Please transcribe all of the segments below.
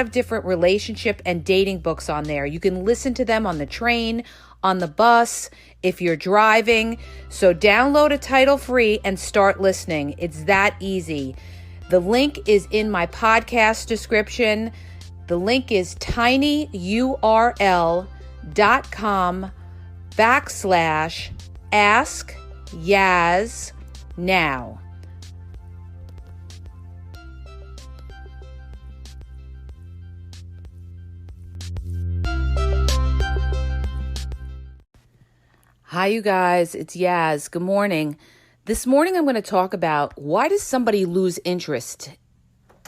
of different relationship and dating books on there. You can listen to them on the train, on the bus, if you're driving. So download a title free and start listening. It's that easy. The link is in my podcast description. The link is tinyurl.com/Ask Yaz Now. Hi, you guys. It's Yaz. Good morning. This morning, I'm going to talk about why does somebody lose interest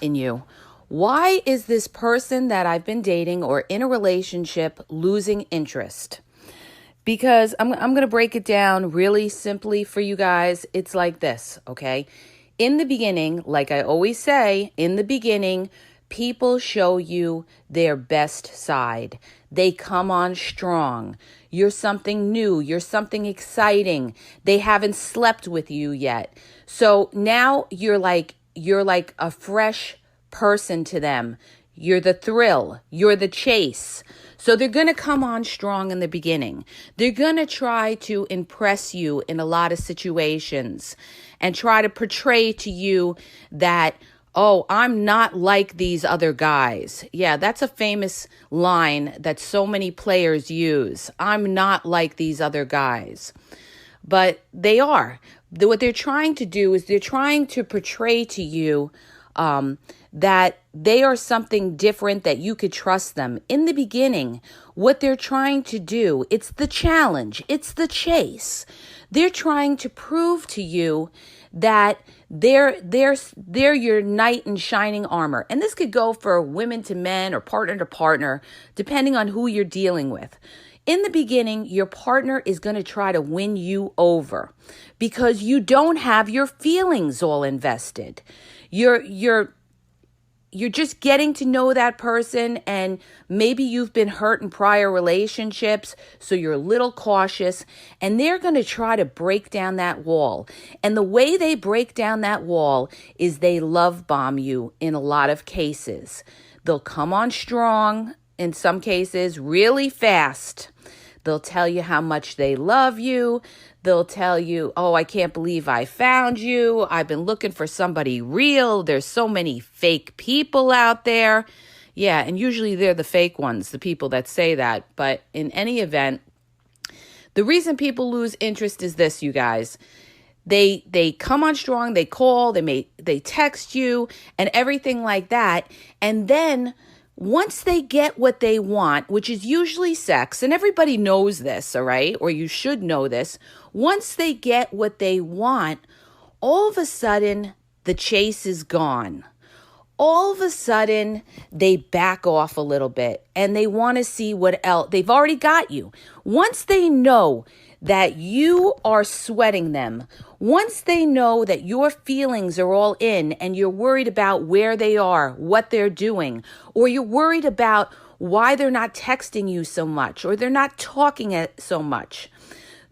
in you? Why is this person that I've been dating or in a relationship losing interest? Because I'm going to break it down really simply for you guys. It's like this, okay? In the beginning, like I always say, in the beginning, people show you their best side. They come on strong. You're something new. You're something exciting. They haven't slept with you yet. So now you're like a fresh person to them. You're the thrill. You're the chase. So they're going to come on strong in the beginning. They're going to try to impress you in a lot of situations and try to portray to you that, oh, I'm not like these other guys. Yeah, that's a famous line that so many players use. I'm not like these other guys. But they are. What they're trying to do is they're trying to portray to you that they are something different, that you could trust them. In the beginning, what they're trying to do, it's the challenge, it's the chase. They're trying to prove to you that they're your knight in shining armor. And this could go for women to men or partner to partner, depending on who you're dealing with. In the beginning, your partner is going to try to win you over because you don't have your feelings all invested. You're just getting to know that person, and maybe you've been hurt in prior relationships, so you're a little cautious, and they're going to try to break down that wall. And the way they break down that wall is they love bomb you in a lot of cases. They'll come on strong, in some cases, really fast. They'll tell you how much they love you. They'll tell you, oh, I can't believe I found you. I've been looking for somebody real. There's so many fake people out there. Yeah, and usually they're the fake ones, the people that say that. But in any event, the reason people lose interest is this, you guys. They come on strong, they call, they text you and everything like that. And then once they get what they want, which is usually sex, and everybody knows this, all right? Or you should know this. Once they get what they want, all of a sudden, the chase is gone. All of a sudden, they back off a little bit and they want to see what else. They've already got you. Once they know that you are sweating them, once they know that your feelings are all in and you're worried about where they are, what they're doing, or you're worried about why they're not texting you so much or they're not talking so much,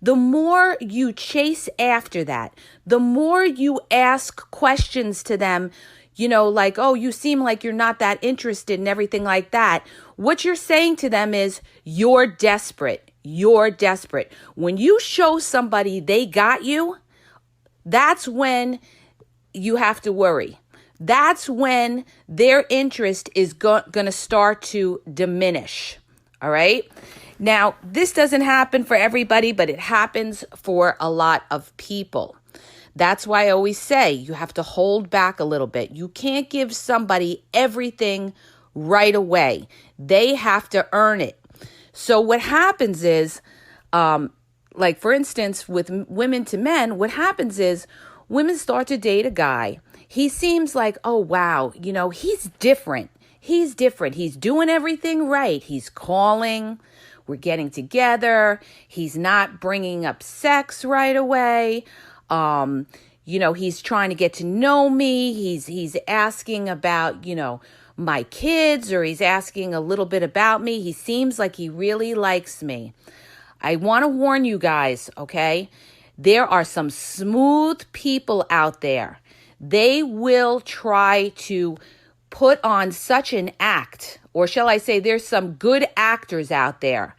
the more you chase after that, the more you ask questions to them, like, oh, you seem like you're not that interested and everything like that. What you're saying to them is you're desperate. You're desperate. When you show somebody they got you, that's when you have to worry. That's when their interest is going to start to diminish. All right. Now, this doesn't happen for everybody, but it happens for a lot of people. That's why I always say you have to hold back a little bit. You can't give somebody everything right away. They have to earn it. So what happens is, like for instance, with women to men, what happens is women start to date a guy. He seems like, oh, wow, he's different. He's different. He's doing everything right. He's calling. We're getting together. He's not bringing up sex right away. He's trying to get to know me. He's asking about, my kids, or he's asking a little bit about me. He seems like he really likes me. I want to warn you guys, okay? There are some smooth people out there. They will try to put on such an act, or shall I say, there's some good actors out there,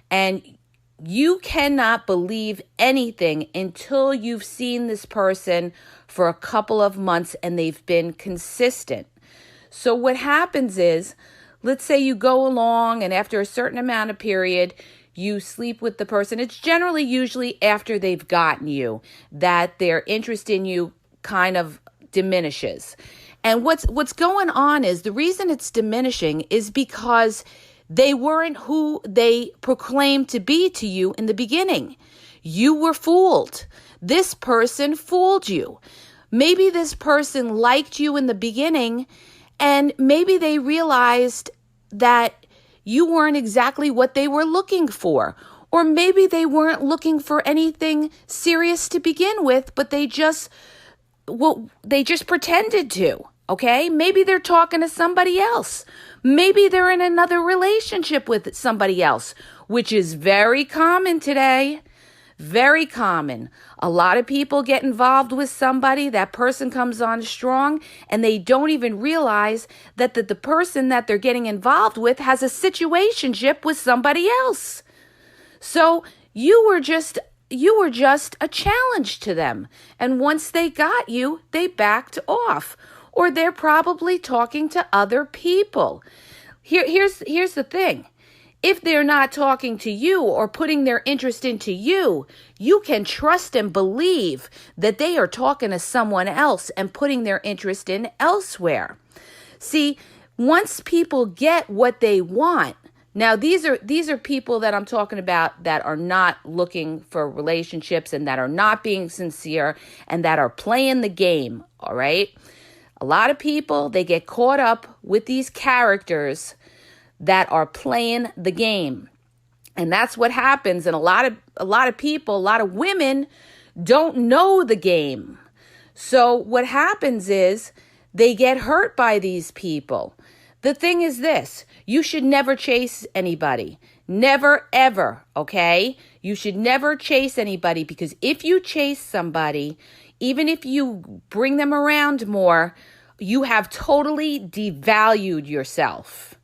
and you cannot believe anything until you've seen this person for a couple of months and they've been consistent. So what happens is, let's say you go along and after a certain amount of period, you sleep with the person. It's usually after they've gotten you that their interest in you kind of diminishes. And what's going on is the reason it's diminishing is because they weren't who they proclaimed to be to you in the beginning. You were fooled. This person fooled you. Maybe this person liked you in the beginning, and maybe they realized that you weren't exactly what they were looking for. Or maybe they weren't looking for anything serious to begin with, but they just pretended to. Okay, maybe they're talking to somebody else. Maybe they're in another relationship with somebody else, which is very common today. Very common. A lot of people get involved with somebody, that person comes on strong, and they don't even realize that the person that they're getting involved with has a situationship with somebody else. So you were just a challenge to them. And once they got you, they backed off. Or they're probably talking to other people. Here's the thing. If they're not talking to you or putting their interest into you, you can trust and believe that they are talking to someone else and putting their interest in elsewhere. See, once people get what they want, now these are people that I'm talking about that are not looking for relationships and that are not being sincere and that are playing the game, all right? A lot of people, they get caught up with these characters that are playing the game. And that's what happens. And a lot of people, a lot of women don't know the game. So what happens is they get hurt by these people. The thing is this, you should never chase anybody. Never, ever, okay? You should never chase anybody, because if you chase somebody, even if you bring them around more, you have totally devalued yourself.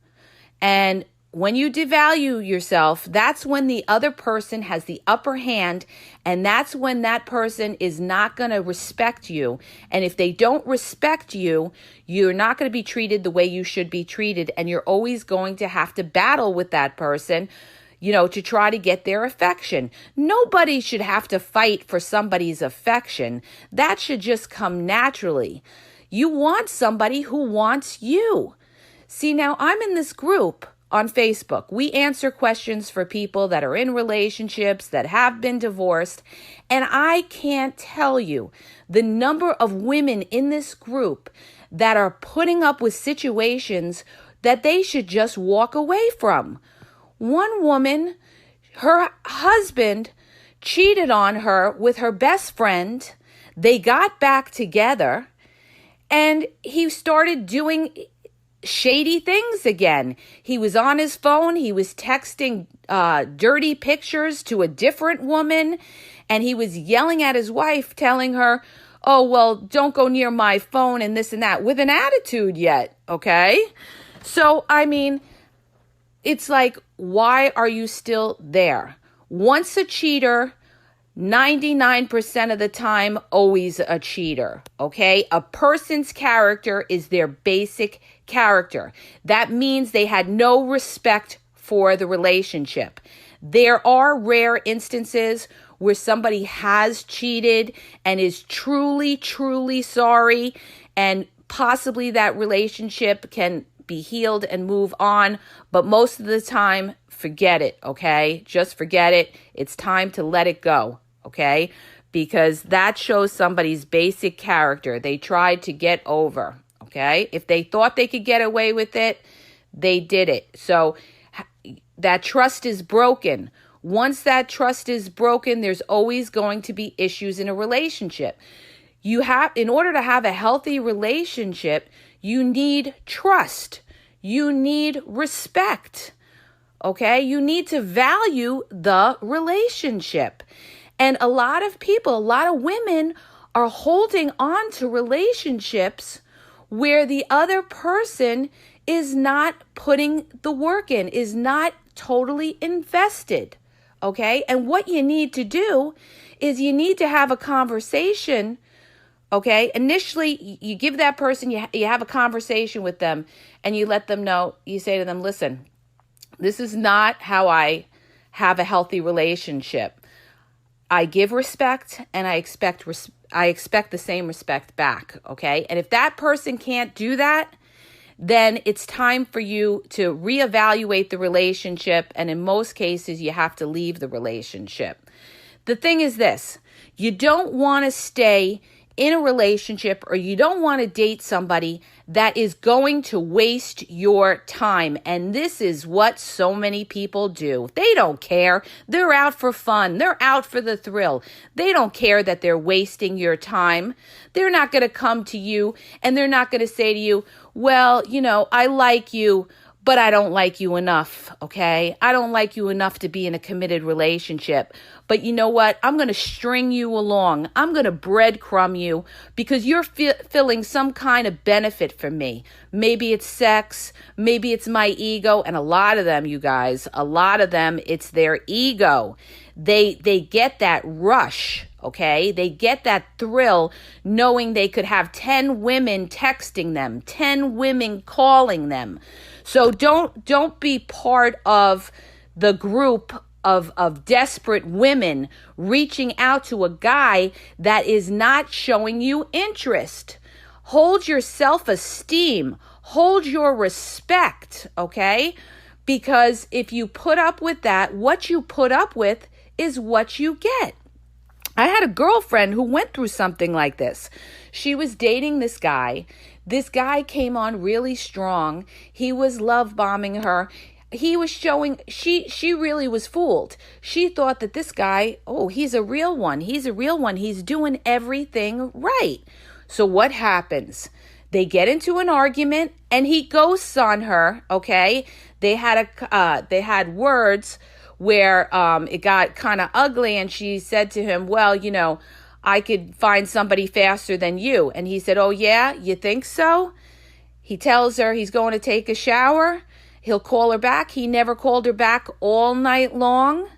And when you devalue yourself, that's when the other person has the upper hand, and that's when that person is not going to respect you. And if they don't respect you, you're not going to be treated the way you should be treated, and you're always going to have to battle with that person, to try to get their affection. Nobody should have to fight for somebody's affection. That should just come naturally. You want somebody who wants you. See, now I'm in this group on Facebook. We answer questions for people that are in relationships, that have been divorced. And I can't tell you the number of women in this group that are putting up with situations that they should just walk away from. One woman, her husband cheated on her with her best friend. They got back together. And he started doing shady things again. He was on his phone. He was texting dirty pictures to a different woman. And he was yelling at his wife, telling her, oh, well, don't go near my phone and this and that, with an attitude yet, okay? So, I mean, it's like, why are you still there? Once a cheater, 99% of the time, always a cheater, okay? A person's character is their basic character. That means they had no respect for the relationship. There are rare instances where somebody has cheated and is truly, truly sorry, and possibly that relationship can be healed and move on. But most of the time, forget it, okay? Just forget it. It's time to let it go, okay? Because that shows somebody's basic character. They tried to get over, okay? If they thought they could get away with it, they did it. So that trust is broken. Once that trust is broken, there's always going to be issues in a relationship. In order to have a healthy relationship, you need trust. You need respect. Okay? You need to value the relationship. And a lot of people, a lot of women are holding on to relationships where the other person is not putting the work in, is not totally invested. Okay? And what you need to do is you need to have a conversation. Okay? Initially, you give that person, you have a conversation with them, and you let them know, you say to them, listen, this is not how I have a healthy relationship. I give respect, and I expect the same respect back, okay? And if that person can't do that, then it's time for you to reevaluate the relationship, and in most cases, you have to leave the relationship. The thing is this, you don't want to stay in a relationship, or you don't want to date somebody that is going to waste your time. And this is what so many people do. They don't care. They're out for fun. They're out for the thrill. They don't care that they're wasting your time. They're not going to come to you and they're not going to say to you, well, I like you, but I don't like you enough, okay? I don't like you enough to be in a committed relationship. But you know what? I'm going to string you along. I'm going to breadcrumb you because you're feeling some kind of benefit from me. Maybe it's sex. Maybe it's my ego. And a lot of them, you guys, it's their ego. They get that rush, okay? They get that thrill knowing they could have 10 women texting them, 10 women calling them. So don't be part of the group of desperate women reaching out to a guy that is not showing you interest. Hold your self-esteem. Hold your respect, okay? Because if you put up with that, what you put up with is what you get. I had a girlfriend who went through something like this. She was dating this guy. This guy came on really strong. He was love bombing her. He was showing, she really was fooled. She thought that this guy, he's a real one. He's a real one. He's doing everything right. So what happens? They get into an argument and he ghosts on her, okay? They had words where it got kind of ugly, and she said to him, well, I could find somebody faster than you. And he said, oh yeah, you think so? He tells her he's going to take a shower. He'll call her back. He never called her back all night long.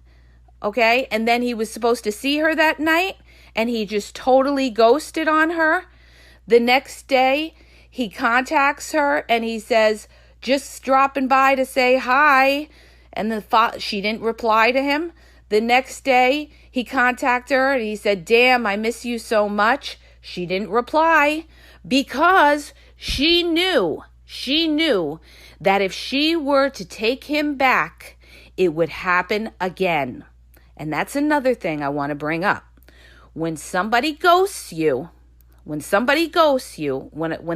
Okay. And then he was supposed to see her that night, and he just totally ghosted on her. The next day he contacts her and he says, just dropping by to say hi. And she didn't reply to him. The next day he contacted her and he said, damn, I miss you so much. She didn't reply because she knew that if she were to take him back, it would happen again. And that's another thing I want to bring up. When somebody ghosts you, when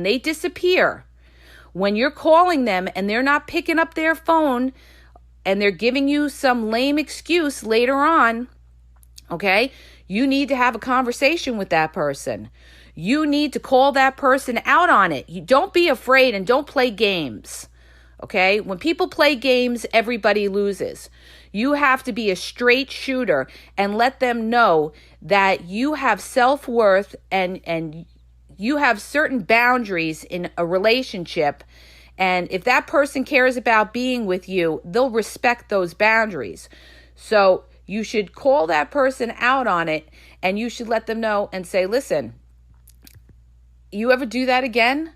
they disappear, when you're calling them and they're not picking up their phone and they're giving you some lame excuse later on, okay, you need to have a conversation with that person. You need to call that person out on it. You don't be afraid and don't play games. Okay? When people play games, everybody loses. You have to be a straight shooter and let them know that you have self-worth and you have certain boundaries in a relationship. And if that person cares about being with you, they'll respect those boundaries. So you should call that person out on it, and you should let them know and say, listen, you ever do that again?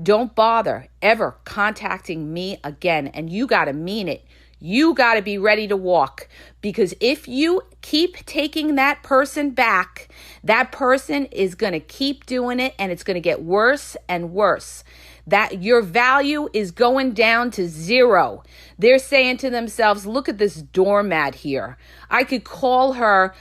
Don't bother ever contacting me again. And you got to mean it. You got to be ready to walk, because if you keep taking that person back, that person is going to keep doing it, and it's going to get worse and worse. That your value is going down to zero. They're saying to themselves, look at this doormat here. I could call her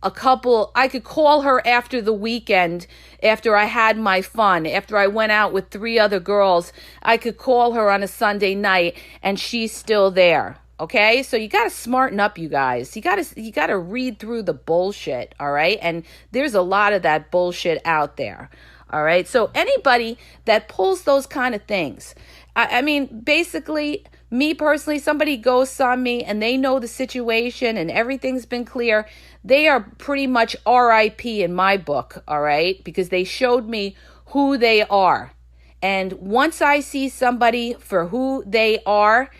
after the weekend, after I had my fun, after I went out with 3 other girls. I could call her on a Sunday night and she's still there. Okay, so you got to smarten up, you guys. You got to read through the bullshit, all right? And there's a lot of that bullshit out there, all right? So anybody that pulls those kind of things, I mean, basically, me personally, somebody ghosts on me and they know the situation and everything's been clear, they are pretty much RIP in my book, all right? Because they showed me who they are. And once I see somebody for who they are,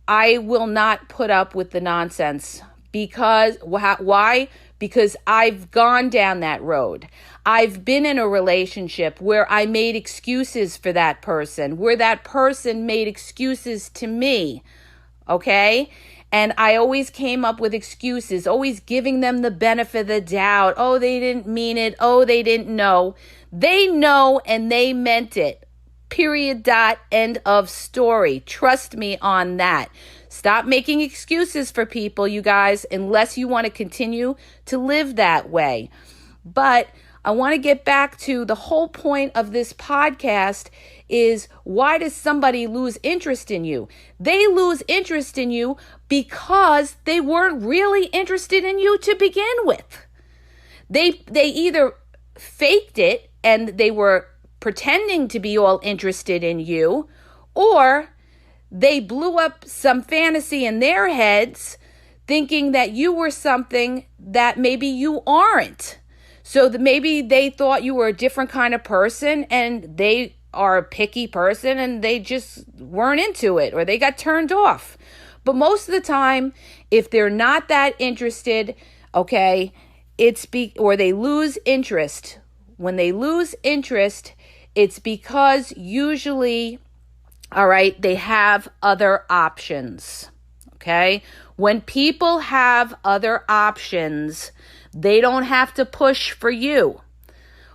I will not put up with the nonsense. Because, why? Because I've gone down that road. I've been in a relationship where I made excuses for that person, where that person made excuses to me, okay? And I always came up with excuses, always giving them the benefit of the doubt. Oh, they didn't mean it. Oh, they didn't know. They know and they meant it. Period, dot, end of story. Trust me on that. Stop making excuses for people, you guys, unless you want to continue to live that way. But I want to get back to the whole point of this podcast is, why does somebody lose interest in you? They lose interest in you because they weren't really interested in you to begin with. They either faked it and they were pretending to be all interested in you, or they blew up some fantasy in their heads thinking that you were something that maybe you aren't. So maybe they thought you were a different kind of person, and they are a picky person and they just weren't into it, or they got turned off. But most of the time, if they're not that interested, okay, or they lose interest. When they lose interest, it's because usually, all right, they have other options, okay? When people have other options, they don't have to push for you.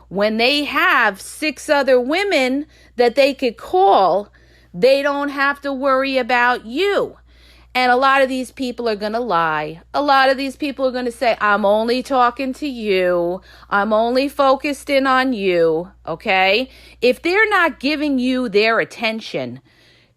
When they have 6 other women that they could call, they don't have to worry about you. And a lot of these people are going to lie. A lot of these people are going to say, I'm only talking to you. I'm only focused in on you, okay? If they're not giving you their attention,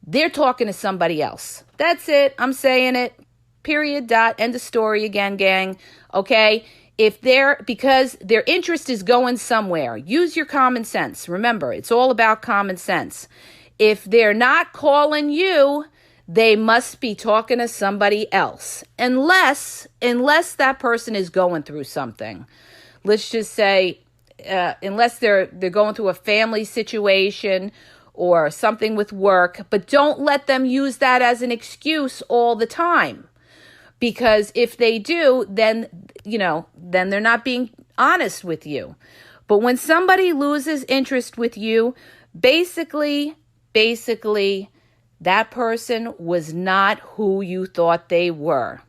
they're talking to somebody else. That's it. I'm saying it. Period, dot, end of story again, gang, okay? Because their interest is going somewhere. Use your common sense. Remember, it's all about common sense. If they're not calling you, they must be talking to somebody else. Unless that person is going through something. Let's just say, unless they're going through a family situation or something with work, but don't let them use that as an excuse all the time. Because if they do, then they're not being honest with you. But when somebody loses interest with you, basically, that person was not who you thought they were.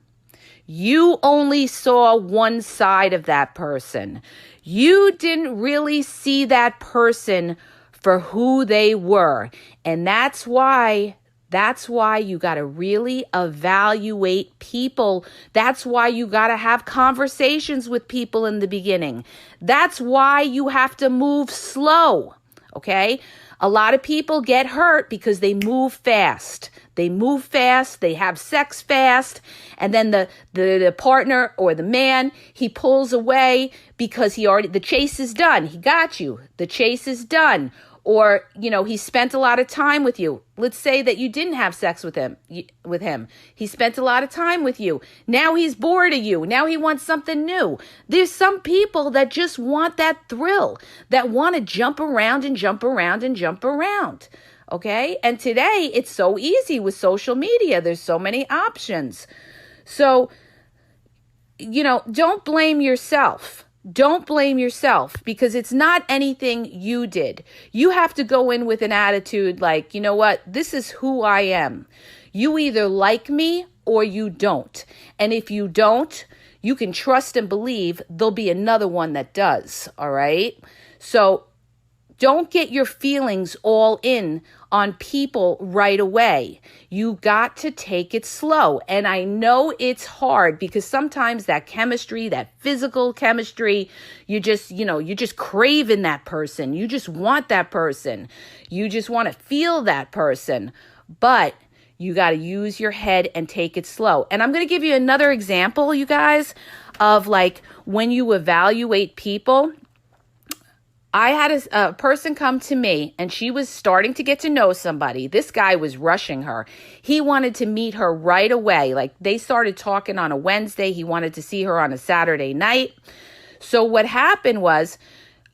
You only saw one side of that person. You didn't really see that person for who they were. And that's why you got to really evaluate people. That's why you got to have conversations with people in the beginning. That's why you have to move slow, okay? A lot of people get hurt because they move fast. They have sex fast, and then the partner or the man, he pulls away because the chase is done. He got you. The chase is done. Or, he spent a lot of time with you. Let's say that you didn't have sex with him. He spent a lot of time with you. Now he's bored of you. Now he wants something new. There's some people that just want that thrill, that want to jump around and jump around and jump around. Okay? And today it's so easy with social media. There's so many options. So, don't blame yourself. Don't blame yourself, because it's not anything you did. You have to go in with an attitude like, you know what? This is who I am. You either like me or you don't. And if you don't, you can trust and believe there'll be another one that does. All right? So don't get your feelings all in on people right away. You got to take it slow. And I know it's hard because sometimes that chemistry, that physical chemistry, you're just craving that person. You just want that person. You just want to feel that person. But you got to use your head and take it slow. And I'm going to give you another example, you guys, of like when you evaluate people. I had a person come to me, and she was starting to get to know somebody. This guy was rushing her. He wanted to meet her right away. Like, they started talking on a Wednesday. He wanted to see her on a Saturday night. So what happened was,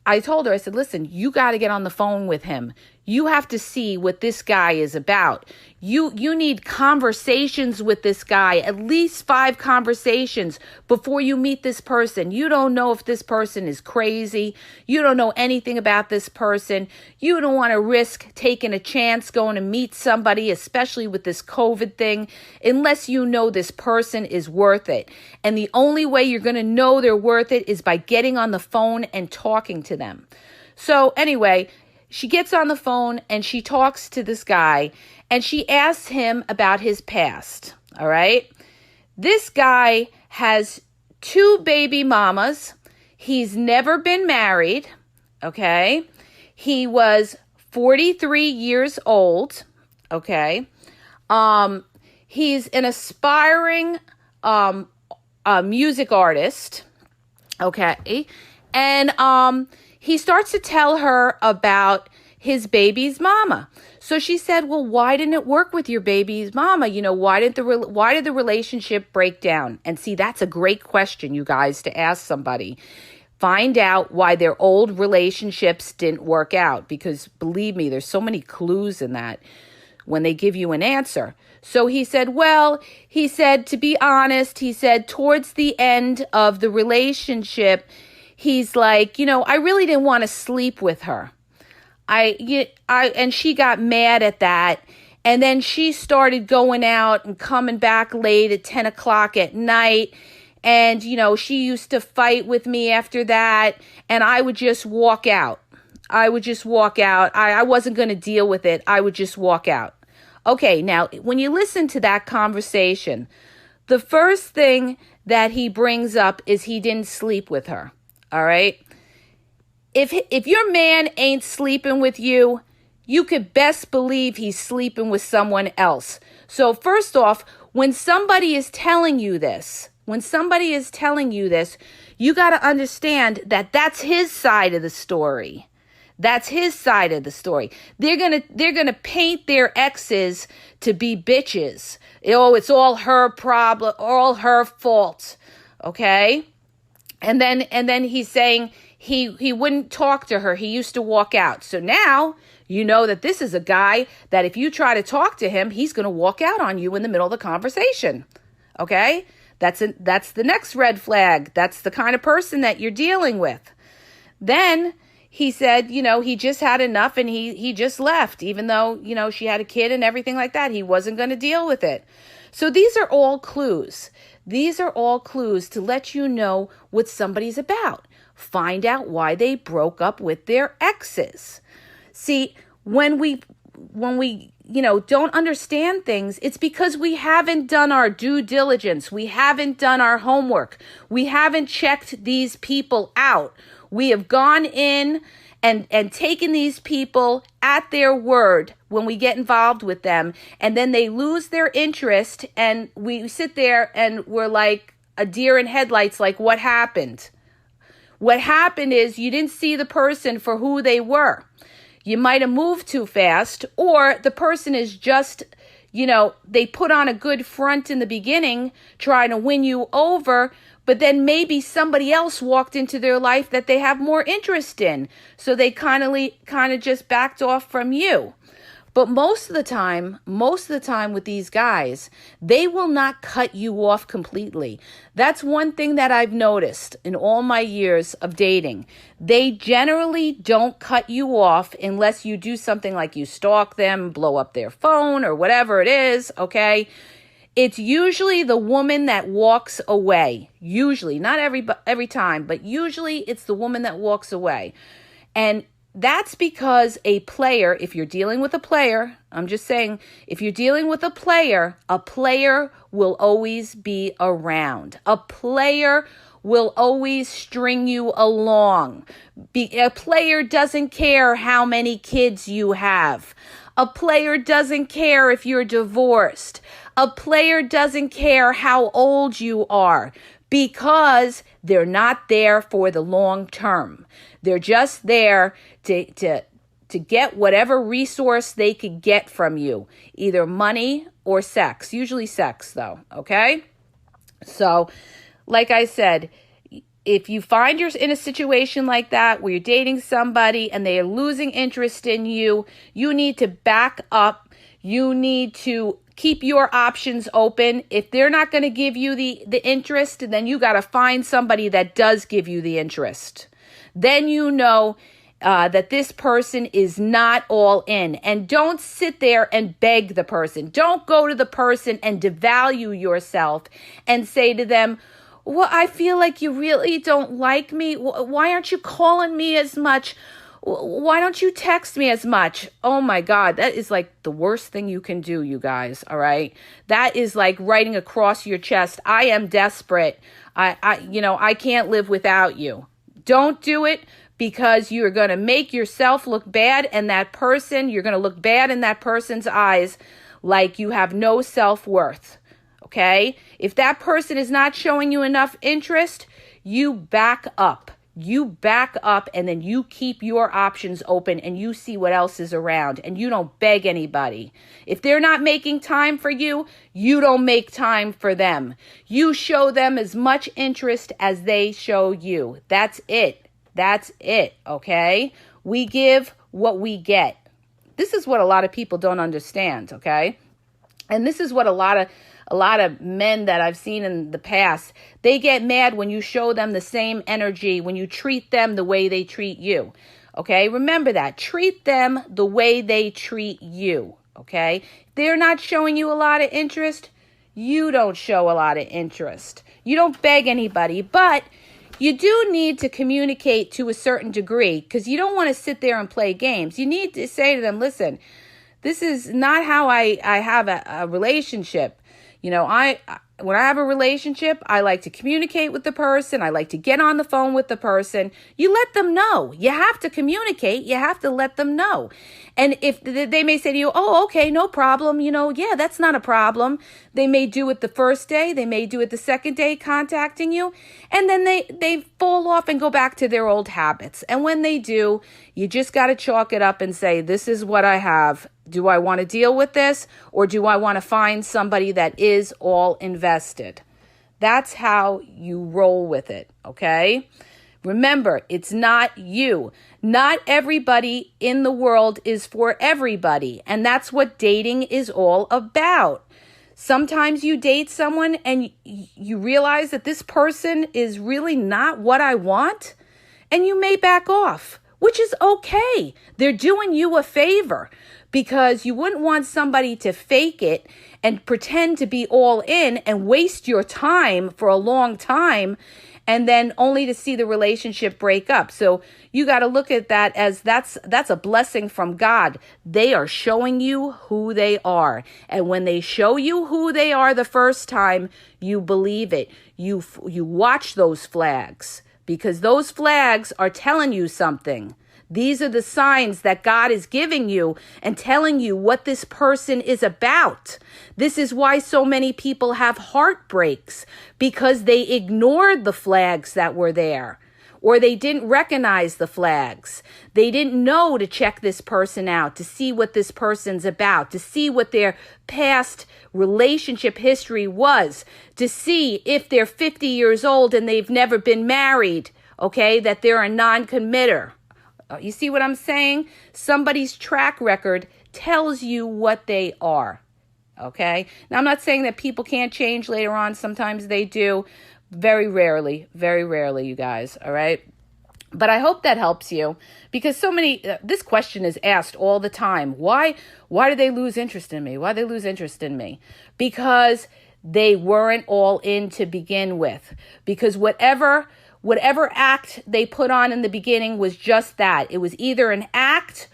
I told her, I said, listen, you got to get on the phone with him. You have to see what this guy is about. You need conversations with this guy, at least 5 conversations before you meet this person. You don't know if this person is crazy. You don't know anything about this person. You don't want to risk taking a chance going to meet somebody, especially with this COVID thing, unless you know this person is worth it. And the only way you're going to know they're worth it is by getting on the phone and talking to them. So anyway, she gets on the phone and she talks to this guy and she asks him about his past. All right. This guy has 2 baby mamas. He's never been married. Okay. He was 43 years old. Okay. He's an aspiring music artist. Okay. And he starts to tell her about his baby's mama. So she said, well, why didn't it work with your baby's mama? You know, why did the relationship break down? And see, that's a great question, you guys, to ask somebody. Find out why their old relationships didn't work out, because believe me, there's so many clues in that when they give you an answer. So he said, to be honest, he said, towards the end of the relationship, he's like, I really didn't want to sleep with her. And she got mad at that. And then she started going out and coming back late at 10 o'clock at night. And, she used to fight with me after that. And I would just walk out. I wasn't going to deal with it. I would just walk out. Okay, now, when you listen to that conversation, the first thing that he brings up is he didn't sleep with her. All right? If your man ain't sleeping with you, you could best believe he's sleeping with someone else. So first off, when somebody is telling you this, you got to understand that that's his side of the story. That's his side of the story. They're going to paint their exes to be bitches. It's all her problem, all her fault. Okay? And then he's saying he wouldn't talk to her. He used to walk out. So now you know that this is a guy that if you try to talk to him, he's going to walk out on you in the middle of the conversation. Okay? That's the next red flag. That's the kind of person that you're dealing with. Then he said, he just had enough and he just left, even though, she had a kid and everything like that. He wasn't going to deal with it. So these are all clues. These are all clues to let you know what somebody's about. Find out why they broke up with their exes. See, when we don't understand things, it's because we haven't done our due diligence. We haven't done our homework. We haven't checked these people out. We have gone in and taken these people at their word when we get involved with them, and then they lose their interest, and we sit there and we're like a deer in headlights, like, what happened? What happened is you didn't see the person for who they were. You might have moved too fast, or the person is just, they put on a good front in the beginning trying to win you over, but then maybe somebody else walked into their life that they have more interest in. So they kind of just backed off from you. But most of the time with these guys, they will not cut you off completely. That's one thing that I've noticed in all my years of dating. They generally don't cut you off unless you do something like you stalk them, blow up their phone, or whatever it is, okay? It's usually the woman that walks away. Usually, not every time, but usually it's the woman that walks away. And that's because a player, if you're dealing with a player, I'm just saying, if you're dealing with a player will always be around. A player will always string you along. A player doesn't care how many kids you have. A player doesn't care if you're divorced. A player doesn't care how old you are, because they're not there for the long term. They're just there to get whatever resource they could get from you, either money or sex, usually sex though, okay? So, like I said, if you find yourself in a situation like that where you're dating somebody and they are losing interest in you, you need to back up. You need to keep your options open. If they're not going to give you the interest, then you got to find somebody that does give you the interest. Then you know that this person is not all in. And don't sit there and beg the person. Don't go to the person and devalue yourself and say to them, well, I feel like you really don't like me. Why aren't you calling me as much? Why don't you text me as much? Oh my God, that is like the worst thing you can do, you guys, all right? That is like writing across your chest, I am desperate. I can't live without you. Don't do it, because you're going to make yourself look bad, and you're going to look bad in that person's eyes, like you have no self-worth. Okay? If that person is not showing you enough interest, you back up. You back up, and then you keep your options open, and you see what else is around, and you don't beg anybody. If they're not making time for you, you don't make time for them. You show them as much interest as they show you. That's it. That's it. Okay? We give what we get. This is what a lot of people don't understand. Okay? And this is what a lot of men that I've seen in the past, they get mad when you show them the same energy, when you treat them the way they treat you. Okay? Remember that. Treat them the way they treat you. Okay? If they're not showing you a lot of interest, you don't show a lot of interest. You don't beg anybody, but you do need to communicate to a certain degree, because you don't want to sit there and play games. You need to say to them, listen, this is not how I have a relationship. When I have a relationship, I like to communicate with the person. I like to get on the phone with the person. You let them know. You have to communicate. You have to let them know. And if they may say to you, oh, okay, no problem. Yeah, that's not a problem. They may do it the first day. They may do it the second day, contacting you. And then they fall off and go back to their old habits. And when they do, you just got to chalk it up and say, this is what I have. Do I want to deal with this, or do I want to find somebody that is all invested? That's how you roll with it, okay? Remember, it's not you. Not everybody in the world is for everybody, and that's what dating is all about. Sometimes you date someone and you realize that this person is really not what I want, and you may back off, which is okay. They're doing you a favor, because you wouldn't want somebody to fake it and pretend to be all in and waste your time for a long time, and then only to see the relationship break up. So you got to look at that as that's a blessing from God. They are showing you who they are. And when they show you who they are the first time, you believe it. You watch those flags, because those flags are telling you something. These are the signs that God is giving you and telling you what this person is about. This is why so many people have heartbreaks, because they ignored the flags that were there, or they didn't recognize the flags. They didn't know to check this person out, to see what this person's about, to see what their past relationship history was, to see if they're 50 years old and they've never been married, okay, that they're a non-committer. You see what I'm saying? Somebody's track record tells you what they are, okay? Now, I'm not saying that people can't change later on. Sometimes they do. Very rarely, you guys, all right? But I hope that helps you, because this question is asked all the time. Why do they lose interest in me? Why do they lose interest in me? Because they weren't all in to begin with. Because whatever act they put on in the beginning was just that. It was either an act,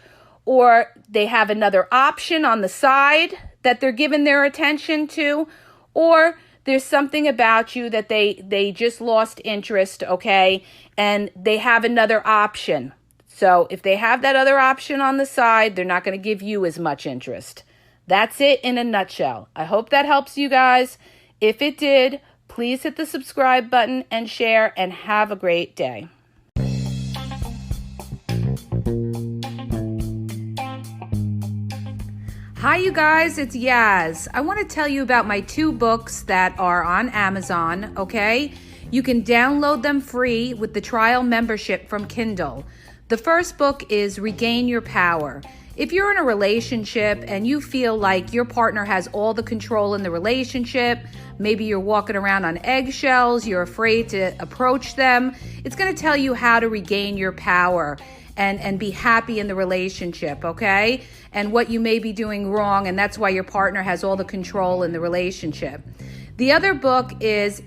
or they have another option on the side that they're giving their attention to, or there's something about you that they just lost interest, okay, and they have another option. So if they have that other option on the side, they're not going to give you as much interest. That's it in a nutshell. I hope that helps you guys. If it did, please hit the subscribe button and share, and have a great day. Hi, you guys, it's Yaz. I want to tell you about my 2 books that are on Amazon, okay? You can download them free with the trial membership from Kindle. The first book is Regain Your Power. If you're in a relationship and you feel like your partner has all the control in the relationship, maybe you're walking around on eggshells, you're afraid to approach them, it's going to tell you how to regain your power and be happy in the relationship, okay? And what you may be doing wrong, and that's why your partner has all the control in the relationship. The other book is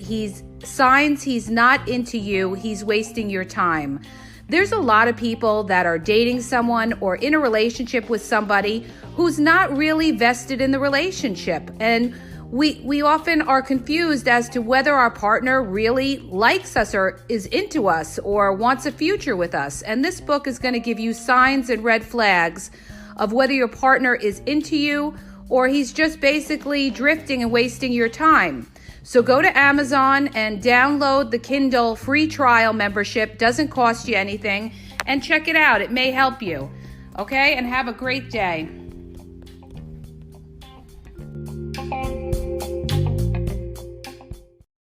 Signs He's Not Into You, He's Wasting Your Time. There's a lot of people that are dating someone or in a relationship with somebody who's not really vested in the relationship. And we often are confused as to whether our partner really likes us or is into us or wants a future with us. And this book is going to give you signs and red flags of whether your partner is into you or he's just basically drifting and wasting your time. So go to Amazon and download the Kindle free trial membership. Doesn't cost you anything. And check it out. It may help you. Okay? And have a great day.